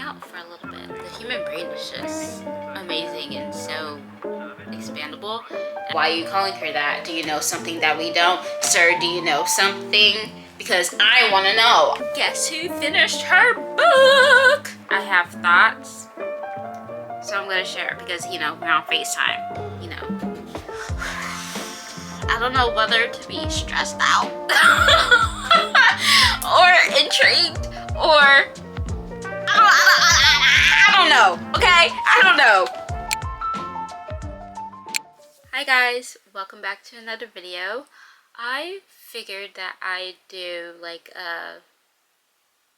out for a little bit. The human brain is just amazing and so expandable. Why are you calling her that? Do you know something that we don't? Sir, do you know something? Because I want to know. Guess who finished her book? I have thoughts, so I'm gonna share it because, you know, we're on FaceTime, you know. I don't know whether to be stressed out or intrigued or I don't know, okay? I don't know. Hi guys, welcome back to another video. I figured that I'd do like a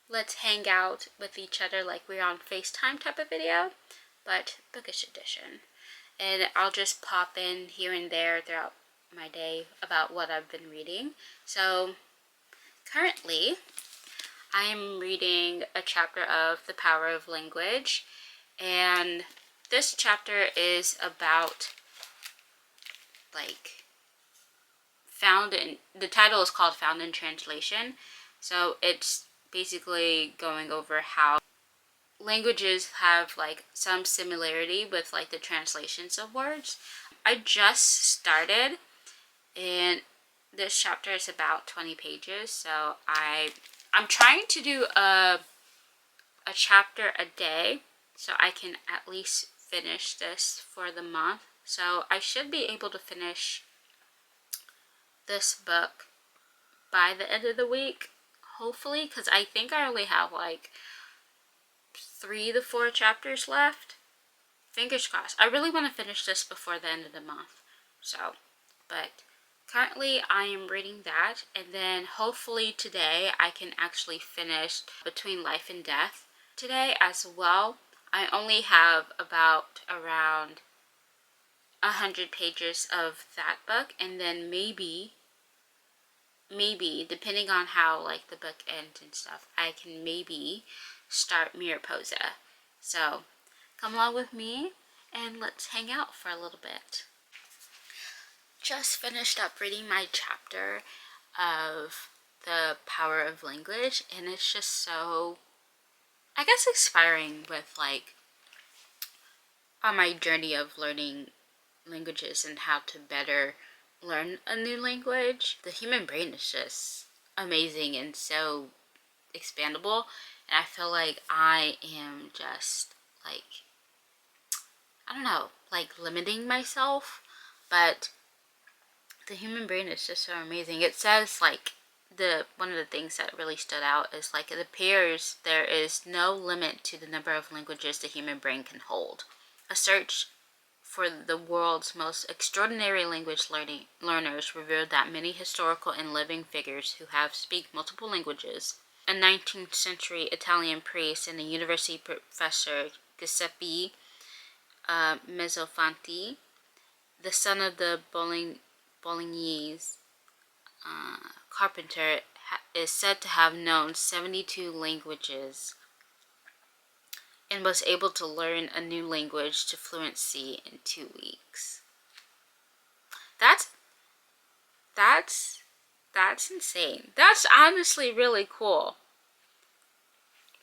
let's hang out with each other like we're on FaceTime type of video, but bookish edition. And I'll just pop in here and there throughout my day about what I've been reading. So currently I am reading a chapter of The Power of Language, and this chapter is about like the title is called Found in Translation. So it's basically going over how languages have like some similarity with like the translations of words. I just started, and this chapter is about 20 pages, so I'm trying to do a chapter a day so I can at least finish this for the month. So I should be able to finish this book by the end of the week, hopefully, because I think I only have like 3 to 4 chapters left. Fingers crossed. I really want to finish this before the end of the month. So, but currently I am reading that, and then hopefully today I can actually finish Between Life and Death today as well. I only have about around 100 pages of that book, and then maybe depending on how like the book ends and stuff, I can maybe start Mariposa. So come along with me and let's hang out for a little bit. Just finished up reading my chapter of The Power of Language, and it's just so, I guess, inspiring with like on my journey of learning languages and how to better learn a new language. The human brain is just amazing and so expandable, and I feel like I am just like, I don't know, like limiting myself, but the human brain is just so amazing. It says like one of the things that really stood out is like it appears there is no limit to the number of languages the human brain can hold. A search for the world's most extraordinary language learners revealed that many historical and living figures who have speak multiple languages, a 19th century Italian priest and a university professor, Giuseppe Mezzofanti, the son of the Bolognese carpenter, is said to have known 72 languages and was able to learn a new language to fluency in 2 weeks. That's insane. That's honestly really cool.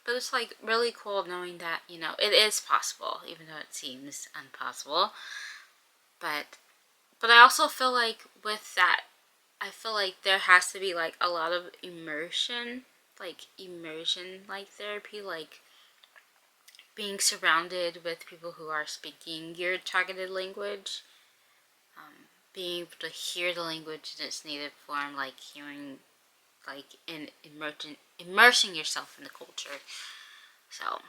But it's like really cool knowing that, you know, it is possible, even though it seems impossible. But I also feel like with that, I feel like there has to be like a lot of immersion like therapy, like being surrounded with people who are speaking your targeted language, being able to hear the language in its native form, like hearing, like, and immersing yourself in the culture. So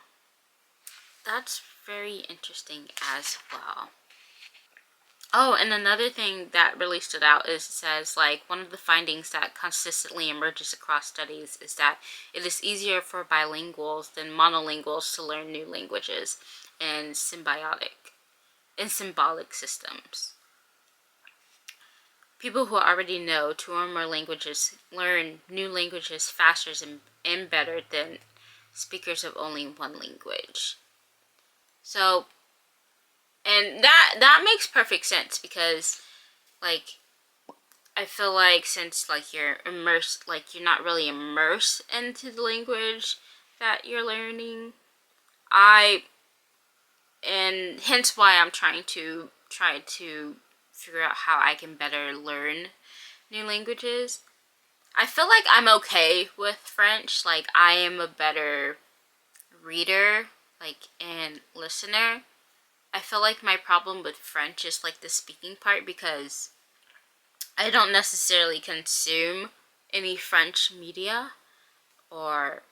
that's very interesting as well. Oh, and another thing that really stood out is it says, like, one of the findings that consistently emerges across studies is that it is easier for bilinguals than monolinguals to learn new languages and symbolic systems. People who already know 2 or more languages learn new languages faster and better than speakers of only one language. So, and that makes perfect sense, because like I feel like since like you're immersed, like you're not really immersed into the language that you're learning, and hence why I'm try to figure out how I can better learn new languages. I feel like I'm okay with French. Like, I am a better reader, like, and listener. I feel like my problem with French is like the speaking part, because I don't necessarily consume any French media or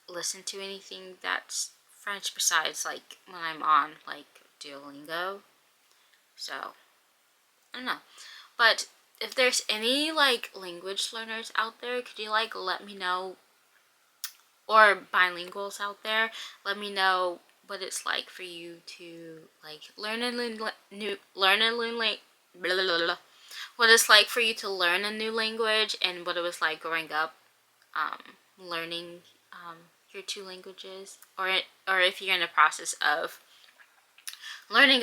listen to anything that's French besides like when I'm on like Duolingo. So I don't know. But if there's any like language learners out there, could you like let me know, or bilinguals out there, let me know what it's like for you to like learn a new what it's like for you to learn a new language, and what it was like growing up learning your two languages, or if you're in the process of learning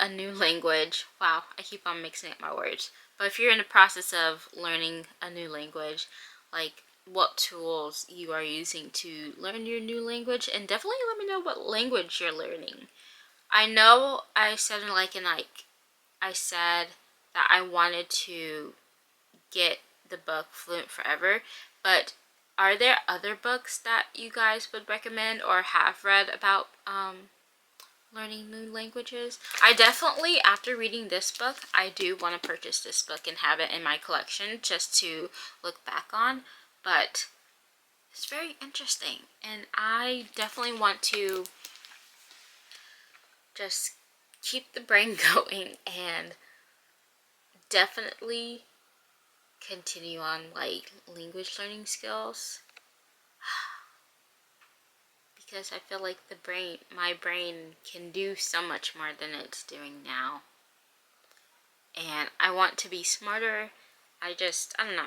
a new language. Wow, I keep on mixing up my words. But if you're in the process of learning a new language, like what tools you are using to learn your new language, and definitely let me know what language you're learning. I know I said I said that I wanted to get the book Fluent Forever, but are there other books that you guys would recommend or have read about learning new languages? I definitely, after reading this book, I do want to purchase this book and have it in my collection just to look back on, but it's very interesting, and I definitely want to just keep the brain going and definitely continue on like language learning skills, because I feel like my brain can do so much more than it's doing now, and I want to be smarter. I don't know.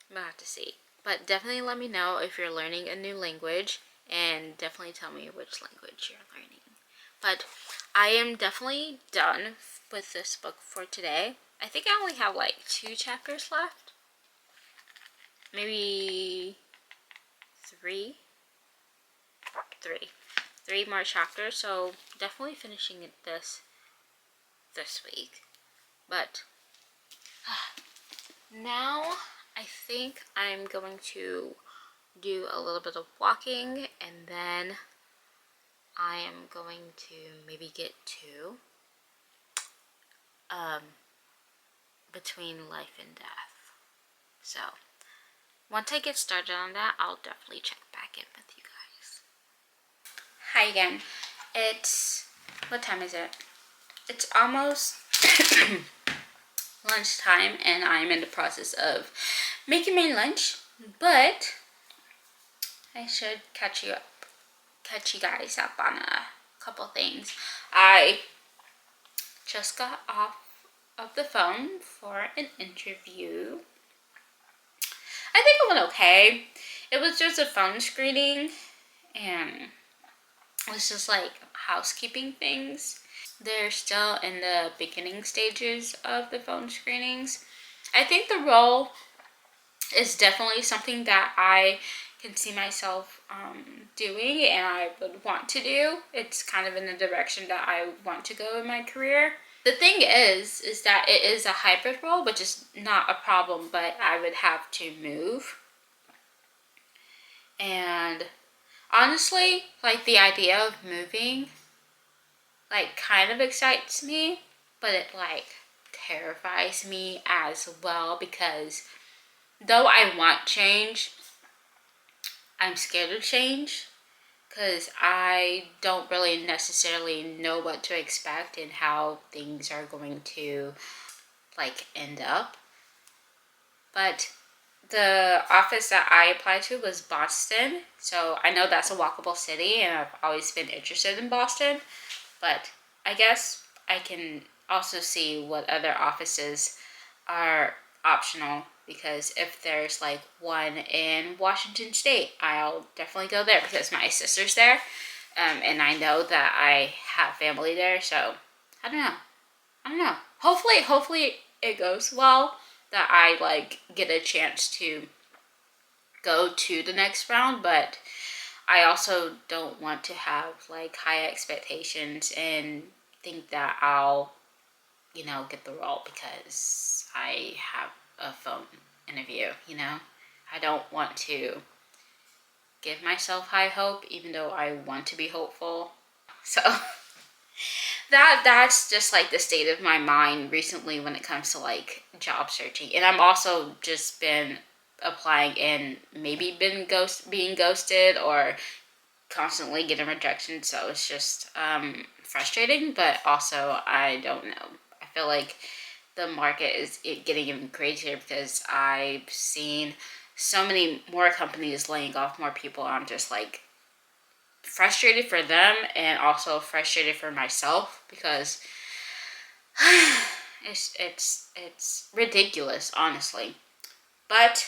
I'm gonna have to see. But definitely let me know if you're learning a new language, and definitely tell me which language you're learning. But I am definitely done with this book for today. I think I only have like 2 chapters left. Maybe 3. 3 more chapters, so definitely finishing this week. But now I think I'm going to do a little bit of walking, and then I am going to maybe get to between life and death. So once I get started on that, I'll definitely check back in with you guys. Hi again. What time is it? It's almost lunchtime, and I'm in the process of making my lunch, but I should catch you guys up on a couple things. I just got off of the phone for an interview. I think it went okay. It was just a phone screening, and it was just like housekeeping things. They're still in the beginning stages of the phone screenings. I think the role is definitely something that I can see myself doing, and I would want to do. It's kind of in the direction that I want to go in my career. The thing is that it is a hybrid role, which is not a problem, but I would have to move. And honestly, like, the idea of moving like kind of excites me, but it like terrifies me as well, because though I want change, I'm scared of change, because I don't really necessarily know what to expect and how things are going to like end up. But the office that I applied to was Boston, so I know that's a walkable city, and I've always been interested in Boston. But I guess I can also see what other offices are optional, because if there's like one in Washington State, I'll definitely go there because my sister's there, and I know that I have family there. So I don't know. Hopefully it goes well, that I like get a chance to go to the next round. But I also don't want to have like high expectations and think that I'll, you know, get the role because I have a phone interview, you know. I don't want to give myself high hope even though I want to be hopeful. So that's just like the state of my mind recently when it comes to like job searching. And I'm also just been applying and maybe being ghosted or constantly getting rejection, so it's just frustrating, but also I don't know. I feel like the market is getting even crazier because I've seen so many more companies laying off more people. I'm just like frustrated for them and also frustrated for myself because it's ridiculous, honestly. But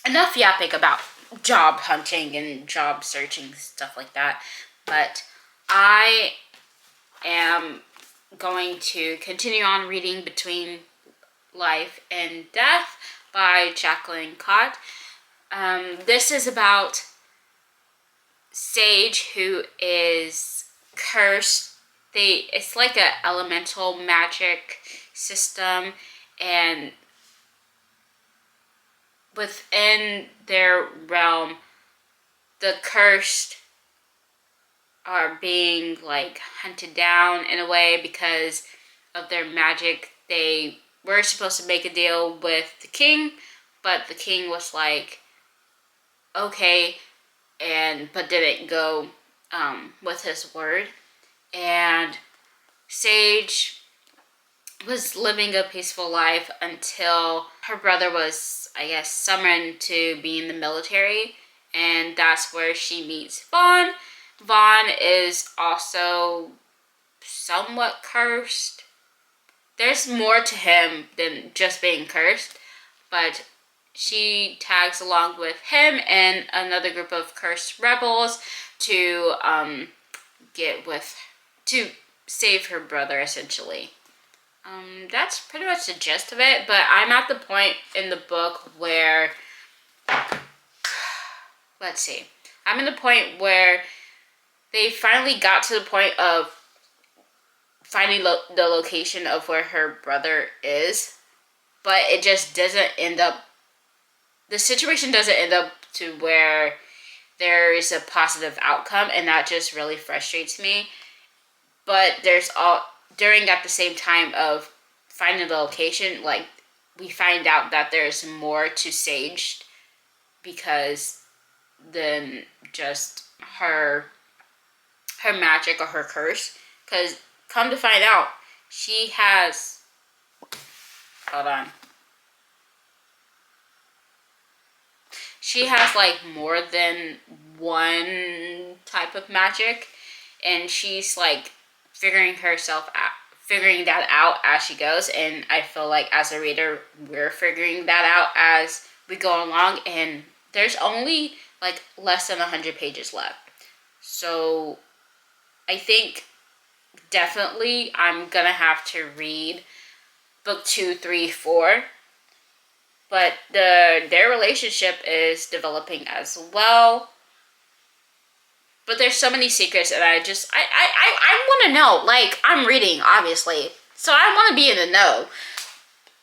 enough yapping about job hunting and job searching, stuff like that. But I am going to continue on reading Between Life and Death by Jacqueline Cott. This is about Sage, who is cursed. It's like a elemental magic system, and within their realm, the cursed are being like hunted down in a way because of their magic. They were supposed to make a deal with the king, but the king was like, okay, but didn't go with his word. And Sage was living a peaceful life until her brother was, I guess, summoned to be in the military, and that's where she meets Vaughn. Vaughn is also somewhat cursed. There's more to him than just being cursed, but she tags along with him and another group of cursed rebels to to save her brother, essentially. That's pretty much the gist of it, but I'm at the point in the book where, let's see, I'm in the point where they finally got to the point of finding the location of where her brother is, but it just doesn't end up, the situation doesn't end up to where there is a positive outcome, and that just really frustrates me. But during at the same time of finding the location, like, we find out that there's more to Sage because than just her magic or her curse. Because come to find out, she has, hold on, she has like more than one type of magic, and she's like figuring that out as she goes. And I feel like as a reader, we're figuring that out as we go along, and there's only like less than 100 pages left. So I think definitely I'm gonna have to read book 2, 3, 4. But their relationship is developing as well. But there's so many secrets, and I want to know. Like, I'm reading, obviously, so I want to be in the know.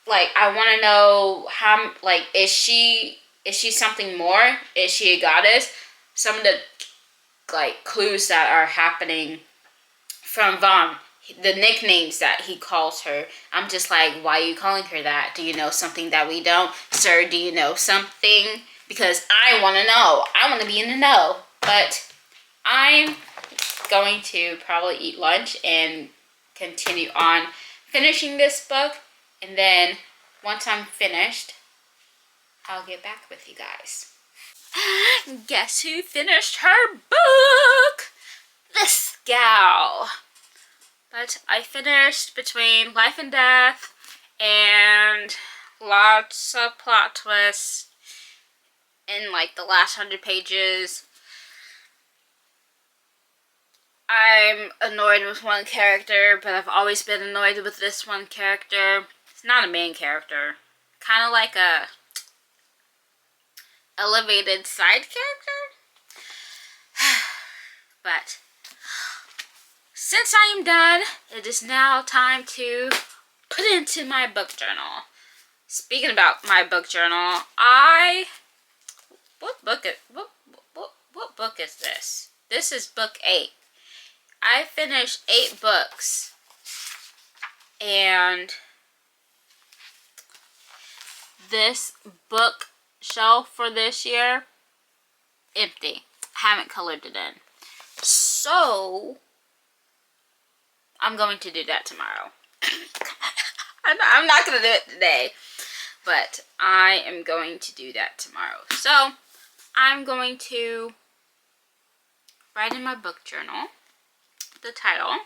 Like, I want to know how. Like, is she something more? Is she a goddess? Some of the like clues that are happening from Vaughn, the nicknames that he calls her, I'm just like, why are you calling her that? Do you know something that we don't? Sir, do you know something? Because I want to know. I want to be in the know. But I'm going to probably eat lunch and continue on finishing this book. And then once I'm finished, I'll get back with you guys. Guess who finished her book? This gal. But I finished Between Life and Death, and lots of plot twists in like the last 100 pages. I'm annoyed with one character, but I've always been annoyed with this one character. It's not a main character. Kind of like a elevated side character. But since I am done, it is now time to put it into my book journal. Speaking about my book journal, what book is this? This is book 8. I finished 8 books, and this bookshelf for this year, empty. Haven't colored it in. So I'm going to do that tomorrow. I'm not going to do it today, but I am going to do that tomorrow. So I'm going to write in my book journal the title,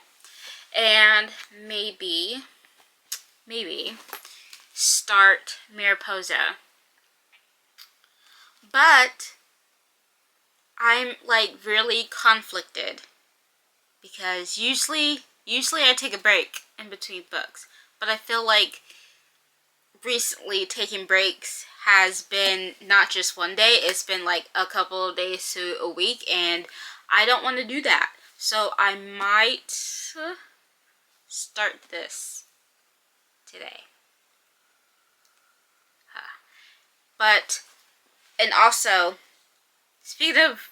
and maybe start Mariposa. But I'm like really conflicted because usually I take a break in between books, but I feel like recently taking breaks has been not just one day, it's been like a couple of days to a week, and I don't want to do that. So I might start this today. But, and also, speaking of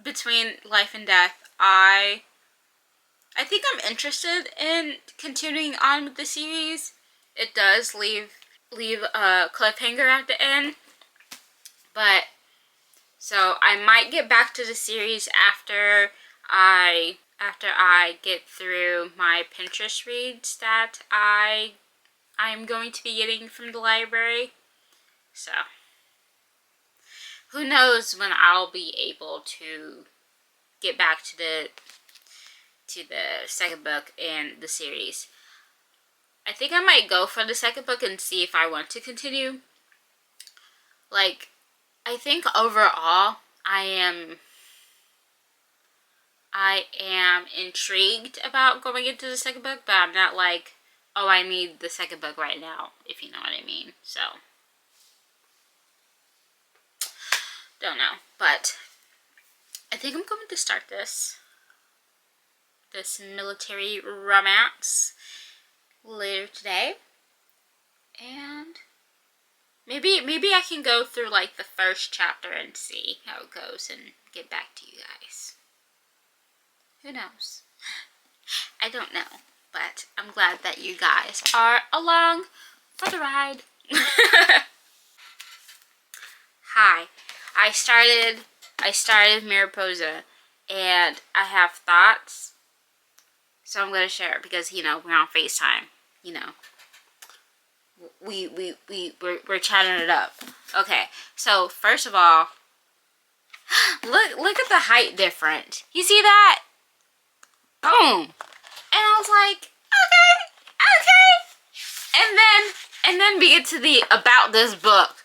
between life and death, I think I'm interested in continuing on with the series. It does leave a cliffhanger at the end, but so I might get back to the series after I get through my Pinterest reads that I'm going to be getting from the library. So who knows when I'll be able to get back to the second book in the series. I think I might go for the second book and see if I want to continue. Like, I think overall I am intrigued about going into the second book, but I'm not like, oh, I need the second book right now, if you know what I mean. So don't know, but I think I'm going to start this military romance later today, and maybe I can go through like the first chapter and see how it goes and get back to you guys. Who knows? I don't know, but I'm glad that you guys are along for the ride. Hi, I started Mariposa, and I have thoughts, so I'm gonna share it because, you know, we're on FaceTime. You know, we're chatting it up. Okay, so first of all, look at the height difference. You see that? Boom. And I was like, okay. And then we get to the about this book.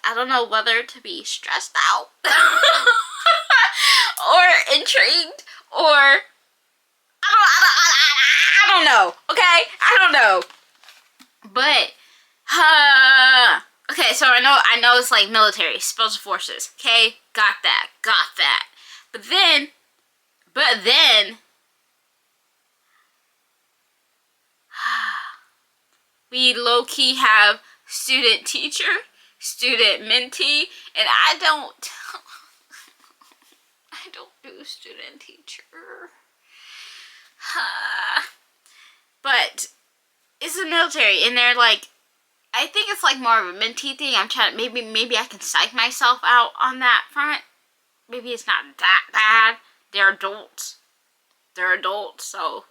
I don't know whether to be stressed out or intrigued, or I don't know. Okay, I don't know. But okay, so I know it's like military, special forces. Okay, got that. But then we low-key have student teacher, student mentee, and I don't do student teacher. But it's the military, and they're like, I think it's like more of a mentee thing. I'm trying, maybe I can psych myself out on that front. Maybe it's not that bad. They're adults, so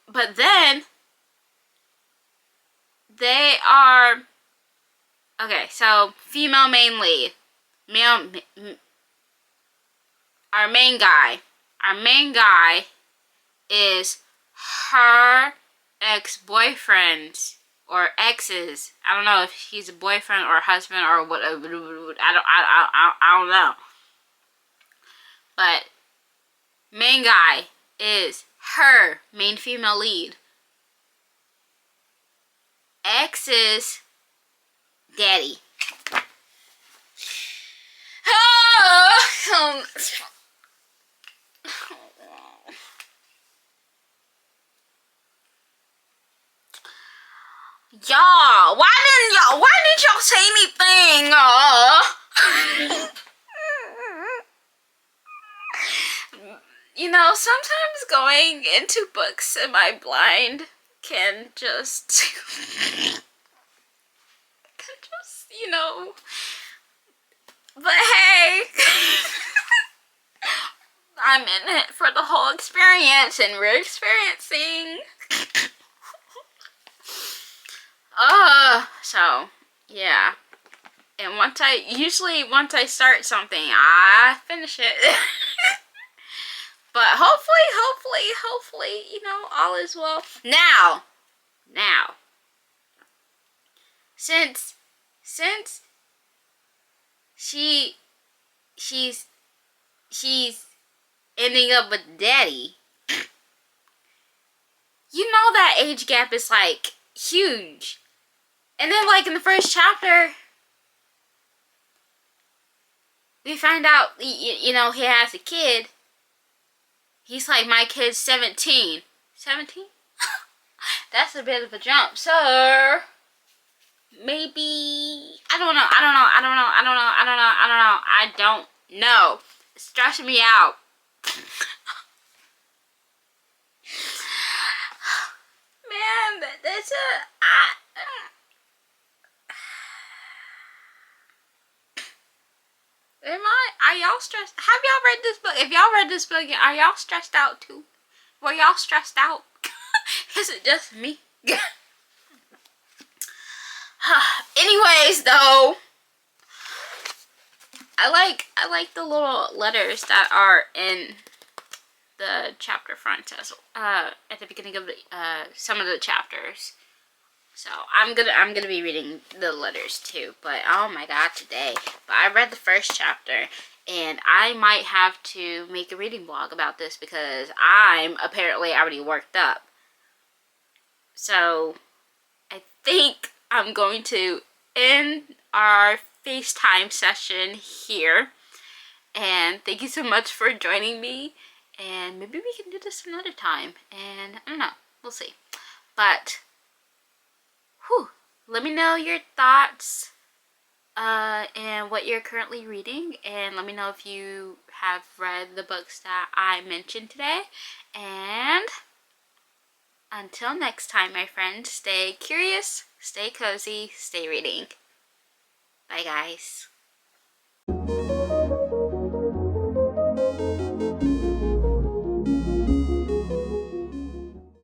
but then they are okay, so female main lead, our main guy is her ex-boyfriend or exes. I don't know if he's a boyfriend or a husband or whatever. I don't know. But main guy is her main female lead. Ex's daddy. Y'all, why didn't y'all say anything? You know, sometimes going into books semi-blind can just, you know, but hey, I'm in it for the whole experience, and we're experiencing. So, yeah. And once I start something, I finish it. But hopefully, you know, all is well. Now, since she's ending up with daddy, you know that age gap is like huge. And then like in the first chapter, we find out, you know, he has a kid. He's like, my kid's 17. 17? That's a bit of a jump. So, maybe, I don't know. It's stressing me out. Man, that's are y'all stressed? Have y'all read this book? If y'all read this book, are y'all stressed out too? Were y'all stressed out? Is it just me? Anyways, though, I like the little letters that are in the chapter front as at the beginning of the some of the chapters. So I'm gonna be reading the letters too. But oh my god, today. But I read the first chapter, and I might have to make a reading vlog about this because I'm apparently already worked up. So I think I'm going to end our FaceTime session here. And thank you so much for joining me. And maybe we can do this another time. And I don't know. We'll see. But, let me know your thoughts and what you're currently reading. And let me know if you have read the books that I mentioned today. And until next time, my friends, stay curious, stay cozy, stay reading. Bye, guys.